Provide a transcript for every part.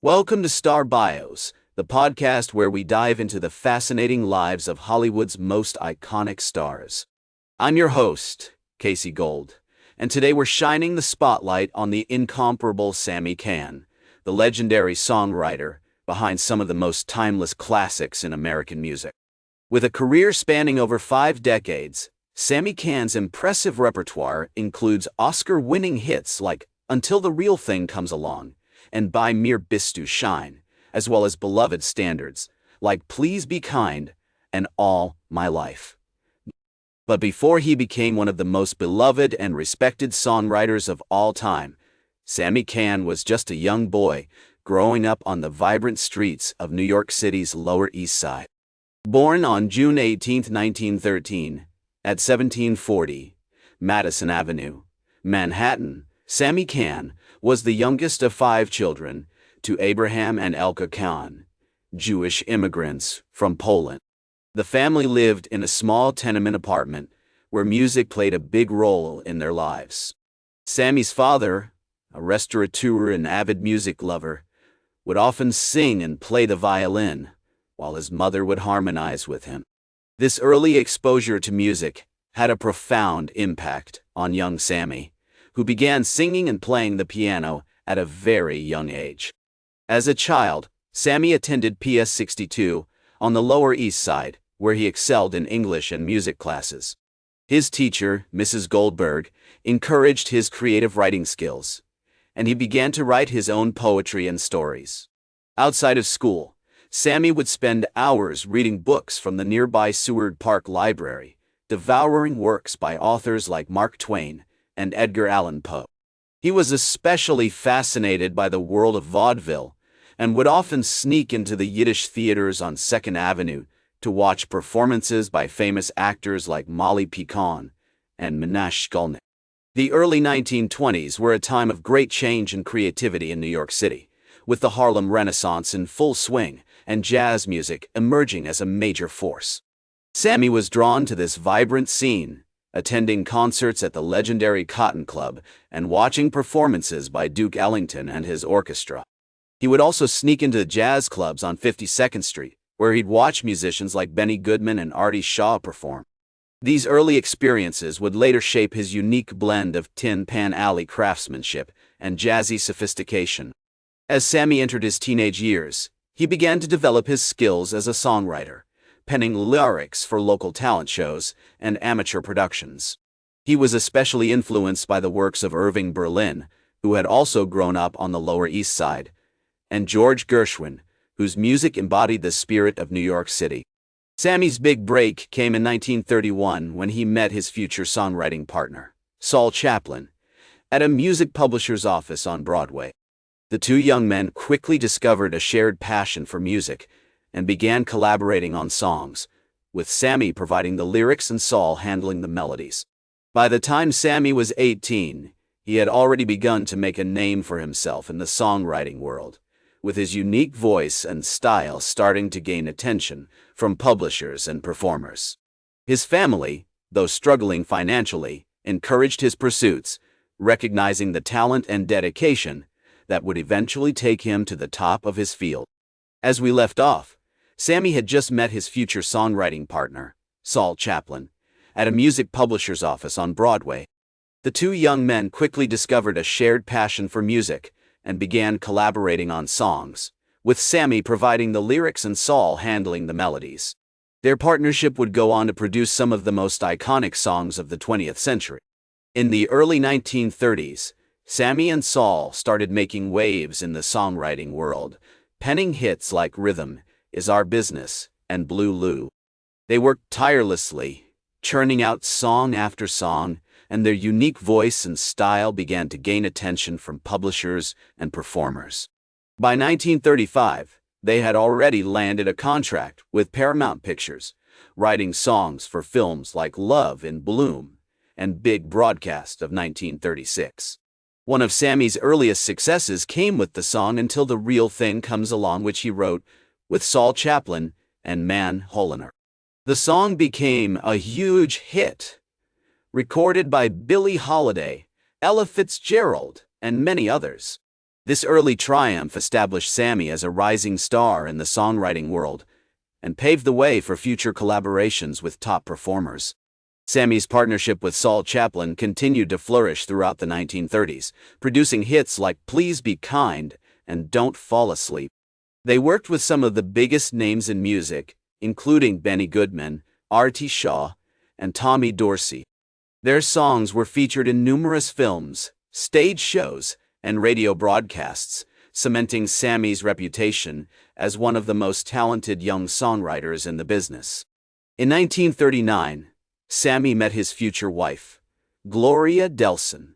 Welcome to Star Bios, the podcast where we dive into the fascinating lives of Hollywood's most iconic stars. I'm your host, Casey Gold, and today we're shining the spotlight on the incomparable Sammy Cahn, the legendary songwriter behind some of the most timeless classics in American music. With a career spanning over 5 decades, Sammy Cahn's impressive repertoire includes Oscar-winning hits like Until the Real Thing Comes Along and By Mere Bistu Shine, as well as beloved standards like Please Be Kind and All My Life. But before he became one of the most beloved and respected songwriters of all time, Sammy Cahn was just a young boy growing up on the vibrant streets of New York City's Lower East Side. Born on June 18, 1913, at 1740 Madison Avenue, Manhattan, Sammy Cahn was the youngest of 5 children to Abraham and Elka Cahn, Jewish immigrants from Poland. The family lived in a small tenement apartment where music played a big role in their lives. Sammy's father, a restaurateur and avid music lover, would often sing and play the violin, while his mother would harmonize with him. This early exposure to music had a profound impact on young Sammy, who began singing and playing the piano at a very young age. As a child, Sammy attended PS 62 on the Lower East Side, where he excelled in English and music classes. His teacher, Mrs. Goldberg, encouraged his creative writing skills, and he began to write his own poetry and stories. Outside of school, Sammy would spend hours reading books from the nearby Seward Park Library, devouring works by authors like Mark Twain and Edgar Allan Poe. He was especially fascinated by the world of vaudeville and would often sneak into the Yiddish theaters on 2nd Avenue to watch performances by famous actors like Molly Picon and Menashe Shkolnik. The early 1920s were a time of great change and creativity in New York City, with the Harlem Renaissance in full swing and jazz music emerging as a major force. Sammy was drawn to this vibrant scene, attending concerts at the legendary Cotton Club and watching performances by Duke Ellington and his orchestra. He would also sneak into jazz clubs on 52nd Street, where he'd watch musicians like Benny Goodman and Artie Shaw perform. These early experiences would later shape his unique blend of Tin Pan Alley craftsmanship and jazzy sophistication. As Sammy entered his teenage years, he began to develop his skills as a songwriter, penning lyrics for local talent shows and amateur productions. He was especially influenced by the works of Irving Berlin, who had also grown up on the Lower East Side, and George Gershwin, whose music embodied the spirit of New York City. Sammy's big break came in 1931 when he met his future songwriting partner, Saul Chaplin, at a music publisher's office on Broadway. The two young men quickly discovered a shared passion for music and began collaborating on songs, with Sammy providing the lyrics and Saul handling the melodies. By the time Sammy was 18, he had already begun to make a name for himself in the songwriting world, with his unique voice and style starting to gain attention from publishers and performers. His family, though struggling financially, encouraged his pursuits, recognizing the talent and dedication that would eventually take him to the top of his field. As we left off, Sammy had just met his future songwriting partner, Saul Chaplin, at a music publisher's office on Broadway. The two young men quickly discovered a shared passion for music and began collaborating on songs, with Sammy providing the lyrics and Saul handling the melodies. Their partnership would go on to produce some of the most iconic songs of the 20th century. In the early 1930s, Sammy and Saul started making waves in the songwriting world, penning hits like Rhythm Is Our Business and Blue Lou. They worked tirelessly, churning out song after song, and their unique voice and style began to gain attention from publishers and performers. By 1935, they had already landed a contract with Paramount Pictures, writing songs for films like Love in Bloom and Big Broadcast of 1936. One of Sammy's earliest successes came with the song Until the Real Thing Comes Along, which he wrote with Saul Chaplin and Man Holiner. The song became a huge hit, recorded by Billie Holiday, Ella Fitzgerald, and many others. This early triumph established Sammy as a rising star in the songwriting world and paved the way for future collaborations with top performers. Sammy's partnership with Saul Chaplin continued to flourish throughout the 1930s, producing hits like Please Be Kind and Don't Fall Asleep. They worked with some of the biggest names in music, including Benny Goodman, R.T. Shaw, and Tommy Dorsey. Their songs were featured in numerous films, stage shows, and radio broadcasts, cementing Sammy's reputation as one of the most talented young songwriters in the business. In 1939, Sammy met his future wife, Gloria Delson,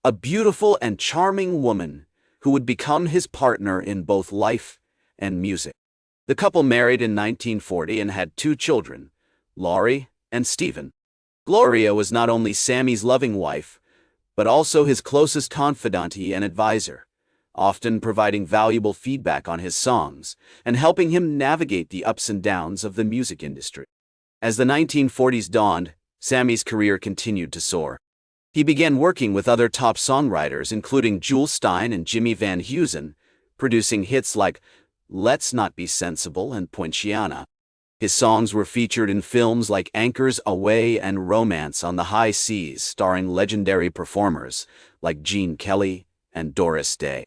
a beautiful and charming woman who would become his partner in both life and music. The couple married in 1940 and had 2 children, Laurie and Stephen. Gloria was not only Sammy's loving wife, but also his closest confidante and advisor, often providing valuable feedback on his songs and helping him navigate the ups and downs of the music industry. As the 1940s dawned, Sammy's career continued to soar. He began working with other top songwriters including Jules Stein and Jimmy Van Heusen, producing hits like Let's Not Be Sensible and Poinciana. His songs were featured in films like Anchors Aweigh and Romance on the High Seas, starring legendary performers like Gene Kelly and Doris Day.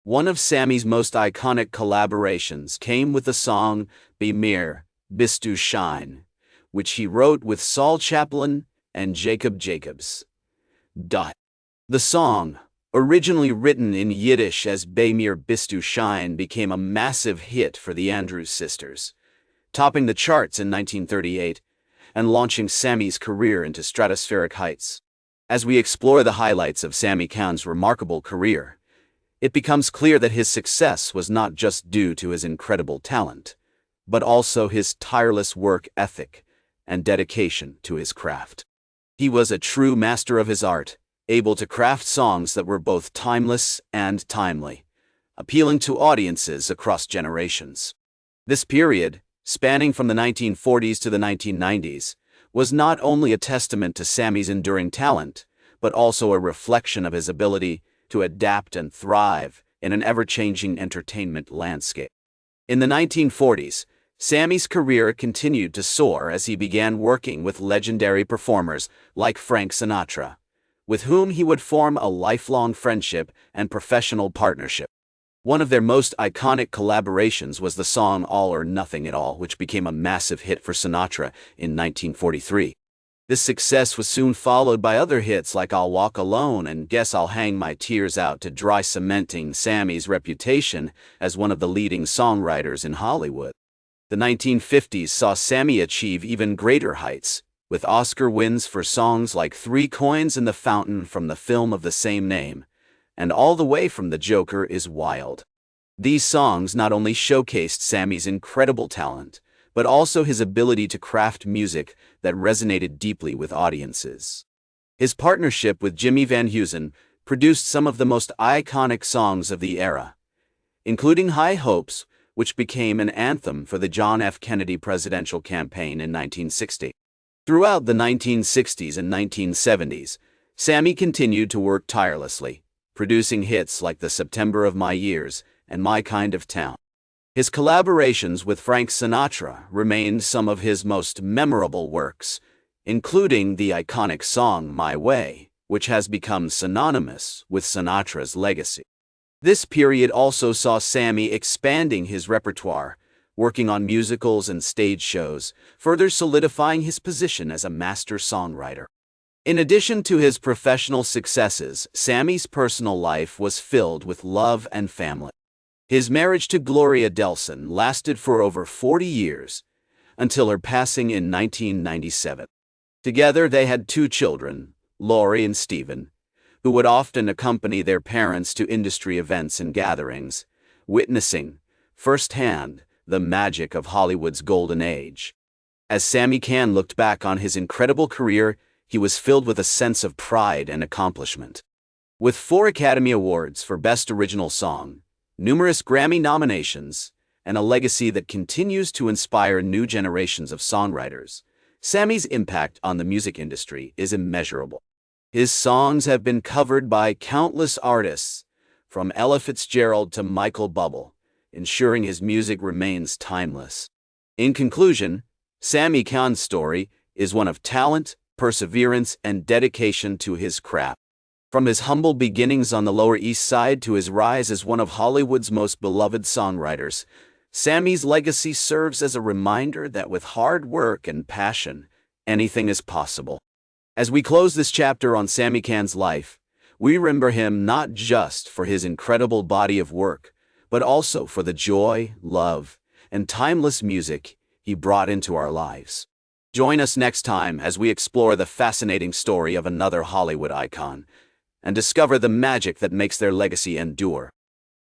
One of Sammy's most iconic collaborations came with the song Be Mir, Bist du Shine, which he wrote with Saul Chaplin and Jacob Jacobs. The song, originally written in Yiddish as Be Mir, Bist du Shine, became a massive hit for the Andrews Sisters, topping the charts in 1938 and launching Sammy's career into stratospheric heights. As we explore the highlights of Sammy Cahn's remarkable career, it becomes clear that his success was not just due to his incredible talent, but also his tireless work ethic and dedication to his craft. He was a true master of his art, able to craft songs that were both timeless and timely, appealing to audiences across generations. This period, spanning from the 1940s to the 1990s, was not only a testament to Sammy's enduring talent, but also a reflection of his ability to adapt and thrive in an ever-changing entertainment landscape. In the 1940s, Sammy's career continued to soar as he began working with legendary performers like Frank Sinatra, with whom he would form a lifelong friendship and professional partnership. One of their most iconic collaborations was the song All or Nothing at All, which became a massive hit for Sinatra in 1943. This success was soon followed by other hits like I'll Walk Alone and Guess I'll Hang My Tears Out to Dry, cementing Sammy's reputation as one of the leading songwriters in Hollywood. The 1950s saw Sammy achieve even greater heights, with Oscar wins for songs like 3 Coins in the Fountain from the film of the same name, and All the Way from The Joker is Wild. These songs not only showcased Sammy's incredible talent, but also his ability to craft music that resonated deeply with audiences. His partnership with Jimmy Van Heusen produced some of the most iconic songs of the era, including High Hopes, which became an anthem for the John F. Kennedy presidential campaign in 1960. Throughout the 1960s and 1970s, Sammy continued to work tirelessly, producing hits like The September of My Years and My Kind of Town. His collaborations with Frank Sinatra remained some of his most memorable works, including the iconic song My Way, which has become synonymous with Sinatra's legacy. This period also saw Sammy expanding his repertoire, working on musicals and stage shows, further solidifying his position as a master songwriter. In addition to his professional successes, Sammy's personal life was filled with love and family. His marriage to Gloria Delson lasted for over 40 years, until her passing in 1997. Together they had 2 children, Laurie and Stephen, who would often accompany their parents to industry events and gatherings, witnessing, firsthand, the magic of Hollywood's golden age. As Sammy Cahn looked back on his incredible career, he was filled with a sense of pride and accomplishment. With 4 Academy Awards for Best Original Song, numerous Grammy nominations, and a legacy that continues to inspire new generations of songwriters, Sammy's impact on the music industry is immeasurable. His songs have been covered by countless artists, from Ella Fitzgerald to Michael Bublé, ensuring his music remains timeless. In conclusion, Sammy Cahn's story is one of talent, perseverance, and dedication to his craft. From his humble beginnings on the Lower East Side to his rise as one of Hollywood's most beloved songwriters, Sammy's legacy serves as a reminder that with hard work and passion, anything is possible. As we close this chapter on Sammy Cahn's life, we remember him not just for his incredible body of work, but also for the joy, love, and timeless music he brought into our lives. Join us next time as we explore the fascinating story of another Hollywood icon and discover the magic that makes their legacy endure.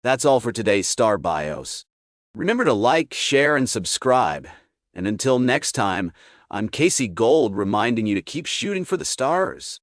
That's all for today's Star Bios. Remember to like, share, and subscribe. And until next time, I'm Casey Gold reminding you to keep shooting for the stars.